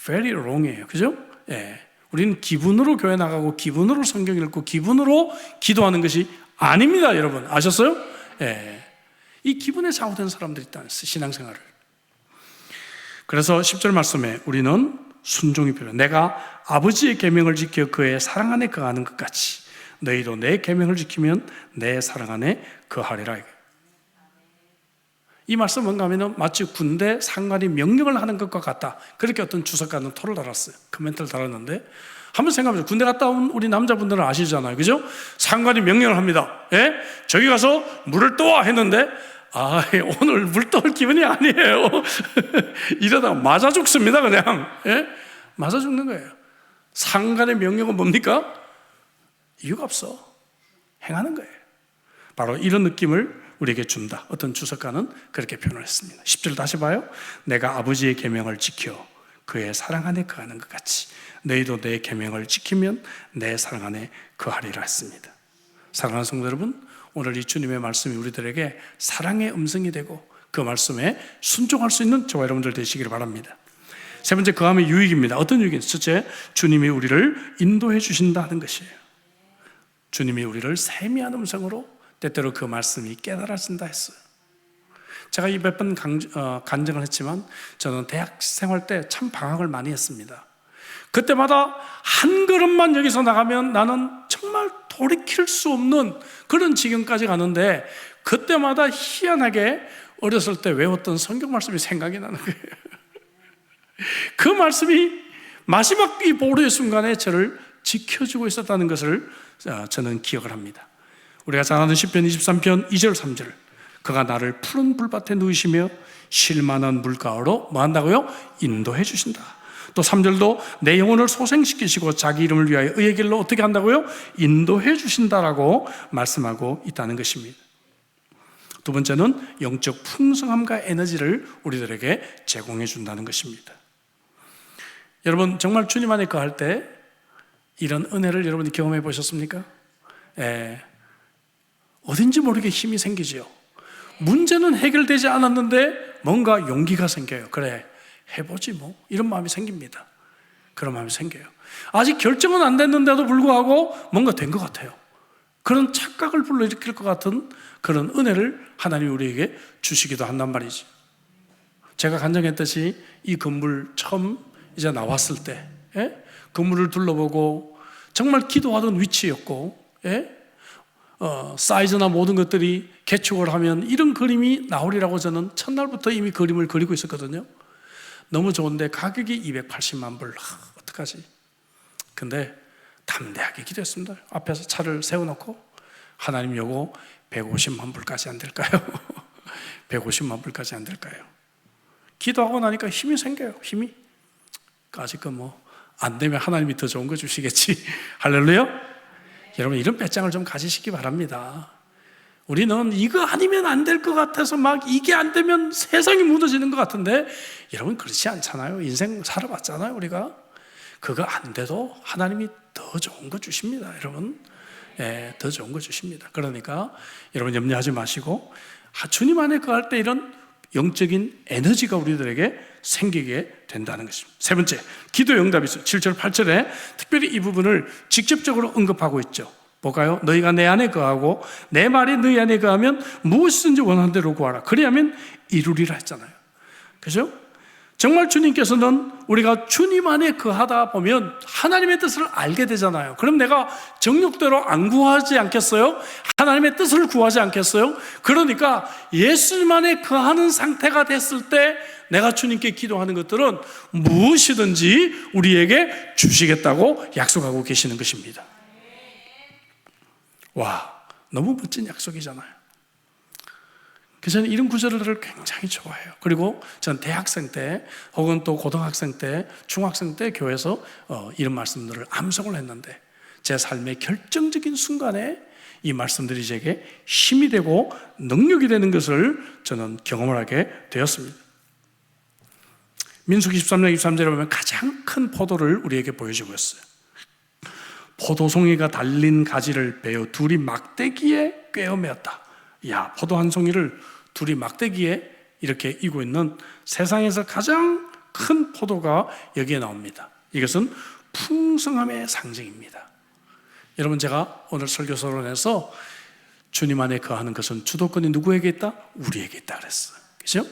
Very wrong이에요. 그죠? 예. 우리는 기분으로 교회 나가고 기분으로 성경 읽고 기분으로 기도하는 것이 아닙니다, 여러분. 아셨어요? 예. 이 기분에 좌우된 사람들이 있다는 신앙생활을. 그래서 10절 말씀에 우리는 순종이 필요해요. 내가 아버지의 계명을 지켜 그의 사랑 안에 거하는 것 같이 너희도 내 계명을 지키면 내 사랑 안에 거하리라. 이 말씀 뭔가 하면 마치 군대 상관이 명령을 하는 것과 같다. 그렇게 어떤 주석가는 토를 달았어요. 코멘트를 달았는데 한번 생각해보세요. 군대 갔다 온 우리 남자분들은 아시잖아요. 그죠? 상관이 명령을 합니다. 예? 저기 가서 물을 떠와 했는데 오늘 물 떠올 기분이 아니에요. 이러다가 맞아 죽습니다. 그냥. 예? 맞아 죽는 거예요. 상관의 명령은 뭡니까? 이유가 없어. 행하는 거예요. 바로 이런 느낌을 우리에게 준다. 어떤 주석가는 그렇게 표현을 했습니다. 10절 다시 봐요. 내가 아버지의 계명을 지켜 그의 사랑 안에 거하는 것 같이 너희도 내 계명을 지키면 내 사랑 안에 거하리라 했습니다. 사랑하는 성도 여러분, 오늘 이 주님의 말씀이 우리들에게 사랑의 음성이 되고 그 말씀에 순종할 수 있는 저와 여러분들 되시기를 바랍니다. 세 번째, 거함의 유익입니다. 어떤 유익인지. 첫째, 주님이 우리를 인도해 주신다는 것이에요. 주님이 우리를 세미한 음성으로 때때로 그 말씀이 깨달아진다 했어요. 제가 이 몇 번 간증을 했지만 저는 대학 생활 때 참 방학을 많이 했습니다. 그때마다 한 걸음만 여기서 나가면 나는 정말 돌이킬 수 없는 그런 지경까지 가는데 그때마다 희한하게 어렸을 때 외웠던 성경 말씀이 생각이 나는 거예요. 그 말씀이 마지막 이 보루의 순간에 저를 지켜주고 있었다는 것을 저는 기억을 합니다. 우리가 잘 아는 시편 23편 2절 3절 그가 나를 푸른 불밭에 누이시며 쉴만한 물가로 뭐 한다고요? 인도해 주신다. 또 3절도 내 영혼을 소생시키시고 자기 이름을 위하여 의의 길로 어떻게 한다고요? 인도해 주신다라고 말씀하고 있다는 것입니다. 두 번째는 영적 풍성함과 에너지를 우리들에게 제공해 준다는 것입니다. 여러분 정말 주님 안에 거할 때 이런 은혜를 여러분이 경험해 보셨습니까? 어딘지 모르게 힘이 생기지요. 문제는 해결되지 않았는데 뭔가 용기가 생겨요. 그래, 해보지 뭐. 이런 마음이 생깁니다. 그런 마음이 생겨요. 아직 결정은 안 됐는데도 불구하고 뭔가 된 것 같아요. 그런 착각을 불러일으킬 것 같은 그런 은혜를 하나님이 우리에게 주시기도 한단 말이지. 제가 간증했듯이 이 건물 처음 이제 나왔을 때 건물을 둘러보고 정말 기도하던 위치였고 사이즈나 모든 것들이 개축을 하면 이런 그림이 나오리라고 저는 첫날부터 이미 그림을 그리고 있었거든요. 너무 좋은데 가격이 280만 불. 어떡하지? 근데 담대하게 기도했습니다. 앞에서 차를 세워놓고 하나님 요거 150만 불까지 안 될까요? 150만 불까지 안 될까요? 기도하고 나니까 힘이 생겨요. 힘이. 아직은 뭐 안 되면 하나님이 더 좋은 거 주시겠지. 할렐루야. 여러분 이런 배짱을 좀 가지시기 바랍니다. 우리는 이거 아니면 안 될 것 같아서 막 이게 안 되면 세상이 무너지는 것 같은데 여러분 그렇지 않잖아요. 인생 살아봤잖아요. 우리가 그거 안 돼도 하나님이 더 좋은 거 주십니다. 여러분 더 좋은 거 주십니다. 그러니까 여러분 염려하지 마시고 주님 안에 거할 때 이런 영적인 에너지가 우리들에게 생기게 된다는 것입니다. 세 번째, 기도의 응답이 있어요. 7절 8절에 특별히 이 부분을 직접적으로 언급하고 있죠. 볼까요? 너희가 내 안에 거하고 내 말이 너희 안에 거하면 무엇이든지 원하는 대로 구하라. 그리하면 이루리라 했잖아요. 그죠? 정말 주님께서는 우리가 주님 안에 거하다 보면 하나님의 뜻을 알게 되잖아요. 그럼 내가 정욕대로 안 구하지 않겠어요? 하나님의 뜻을 구하지 않겠어요? 그러니까 예수님 안에 거하는 상태가 됐을 때 내가 주님께 기도하는 것들은 무엇이든지 우리에게 주시겠다고 약속하고 계시는 것입니다. 와, 너무 멋진 약속이잖아요. 그래서 저는 이런 구절을 굉장히 좋아해요. 그리고 전 대학생 때 혹은 또 고등학생 때, 중학생 때 교회에서 이런 말씀들을 암송을 했는데 제 삶의 결정적인 순간에 이 말씀들이 제게 힘이 되고 능력이 되는 것을 저는 경험을 하게 되었습니다. 민수기 13장 23절에 보면 가장 큰 포도를 우리에게 보여주고 있어요. 포도송이가 달린 가지를 베어 둘이 막대기에 꿰어매었다. 야, 포도 한 송이를 둘이 막대기에 이렇게 이고 있는 세상에서 가장 큰 포도가 여기에 나옵니다. 이것은 풍성함의 상징입니다. 여러분, 제가 오늘 설교 서론에서 주님 안에 거하는 것은 주도권이 누구에게 있다? 우리에게 있다 그랬어요. 그죠?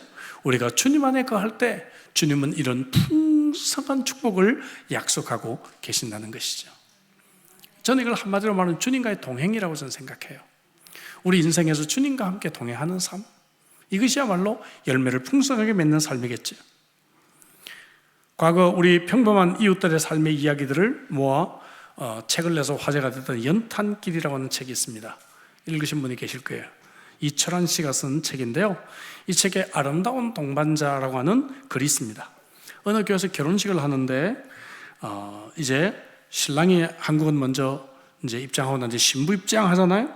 우리가 주님 안에 거할 때 주님은 이런 풍성한 축복을 약속하고 계신다는 것이죠. 저는 이걸 한마디로 말하면 주님과의 동행이라고 저는 생각해요. 우리 인생에서 주님과 함께 동행하는 삶, 이것이야말로 열매를 풍성하게 맺는 삶이겠죠. 과거 우리 평범한 이웃들의 삶의 이야기들을 모아 책을 내서 화제가 됐던 연탄길이라고 하는 책이 있습니다. 읽으신 분이 계실 거예요. 이철환 씨가 쓴 책인데요, 이 책에 아름다운 동반자라고 하는 글이 있습니다. 어느 교회에서 결혼식을 하는데 이제 신랑이 한국은 먼저 이제 입장하고 난 이제 신부 입장하잖아요.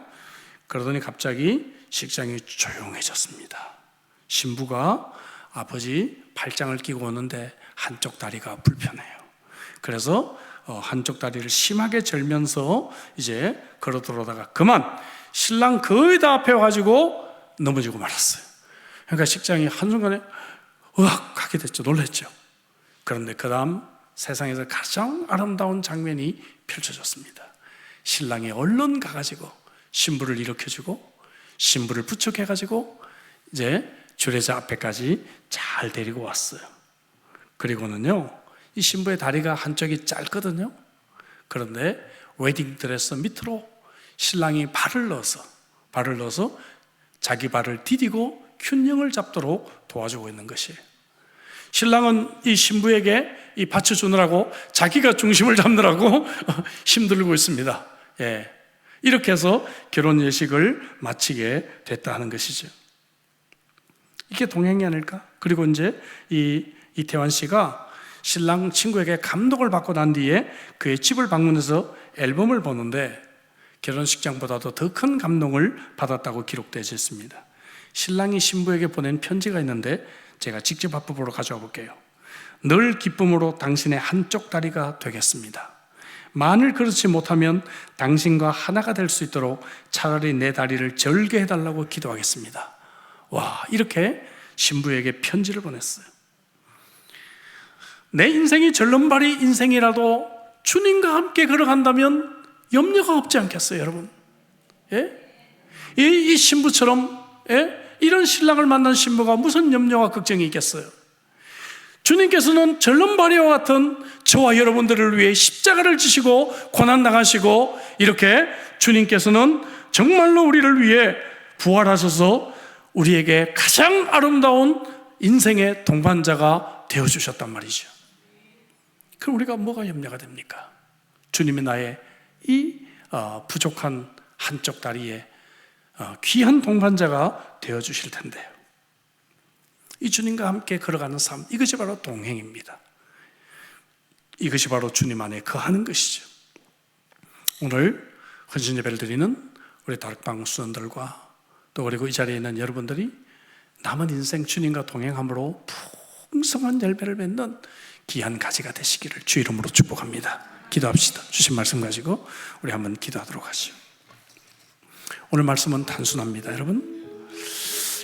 그러더니 갑자기 식장이 조용해졌습니다. 신부가 아버지 팔짱을 끼고 오는데 한쪽 다리가 불편해요. 그래서 한쪽 다리를 심하게 절면서 이제 걸어 들어오다가 그만 신랑 거의 다 앞에 와가지고 넘어지고 말았어요. 그러니까 식장이 한순간에 으악 하게 됐죠. 놀랐죠. 그런데 그 다음 세상에서 가장 아름다운 장면이 펼쳐졌습니다. 신랑이 얼른 가가지고 신부를 일으켜주고 신부를 부축해가지고 이제 주례자 앞에까지 잘 데리고 왔어요. 그리고는요, 이 신부의 다리가 한쪽이 짧거든요. 그런데 웨딩드레스 밑으로 신랑이 발을 넣어서 자기 발을 디디고 균형을 잡도록 도와주고 있는 것이에요. 신랑은 이 신부에게 이 받쳐주느라고 자기가 중심을 잡느라고 힘들고 있습니다. 예. 이렇게 해서 결혼 예식을 마치게 됐다 하는 것이죠. 이게 동행이 아닐까? 그리고 이제 이태환 씨가 신랑 친구에게 감동을 받고 난 뒤에 그의 집을 방문해서 앨범을 보는데 결혼식장보다도 더 큰 감동을 받았다고 기록되어 있습니다. 신랑이 신부에게 보낸 편지가 있는데 제가 직접 합법으로 가져와 볼게요. 늘 기쁨으로 당신의 한쪽 다리가 되겠습니다. 만일 그렇지 못하면 당신과 하나가 될 수 있도록 차라리 내 다리를 절게 해달라고 기도하겠습니다. 와, 이렇게 신부에게 편지를 보냈어요. 내 인생이 절름발이 인생이라도 주님과 함께 걸어간다면 염려가 없지 않겠어요, 여러분? 예? 이 신부처럼, 예? 이런 신랑을 만난 신부가 무슨 염려와 걱정이 있겠어요? 주님께서는 절름발이와 같은 저와 여러분들을 위해 십자가를 지시고 고난당하시고 이렇게 주님께서는 정말로 우리를 위해 부활하셔서 우리에게 가장 아름다운 인생의 동반자가 되어주셨단 말이죠. 그럼 우리가 뭐가 염려가 됩니까? 주님이 나의 이 부족한 한쪽 다리에 귀한 동반자가 되어주실 텐데요. 이 주님과 함께 걸어가는 삶, 이것이 바로 동행입니다. 이것이 바로 주님 안에 거하는 것이죠. 오늘 헌신 예배를 드리는 우리 다락방 수원들과 또 그리고 이 자리에 있는 여러분들이 남은 인생 주님과 동행함으로 풍성한 열매를 맺는 귀한 가지가 되시기를 주 이름으로 축복합니다. 기도합시다. 주신 말씀 가지고 우리 한번 기도하도록 하시죠. 오늘 말씀은 단순합니다. 여러분,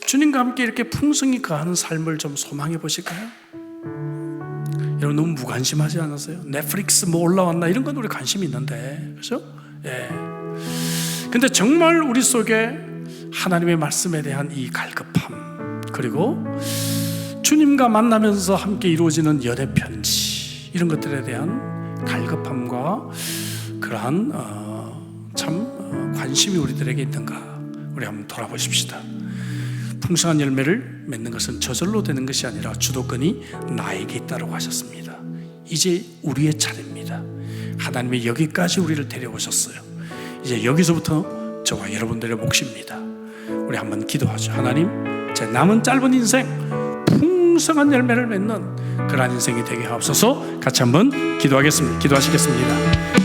주님과 함께 이렇게 풍성히 거하는 삶을 좀 소망해 보실까요? 여러분, 너무 무관심하지 않으세요? 넷플릭스 뭐 올라왔나 이런 건 우리 관심이 있는데, 그렇죠? 예. 근데 정말 우리 속에 하나님의 말씀에 대한 이 갈급함, 그리고 주님과 만나면서 함께 이루어지는 연애 편지, 이런 것들에 대한 갈급함과 그러한 참 관심이 우리들에게 있는가, 우리 한번 돌아보십시다. 풍성한 열매를 맺는 것은 저절로 되는 것이 아니라 주도권이 나에게 있다고 하셨습니다. 이제 우리의 차례입니다. 하나님이 여기까지 우리를 데려오셨어요. 이제 여기서부터 저와 여러분들의 몫입니다. 우리 한번 기도하죠. 하나님, 제 남은 짧은 인생 풍성한 열매를 맺는 그러한 인생이 되게 하옵소서. 같이 한번 기도하시겠습니다.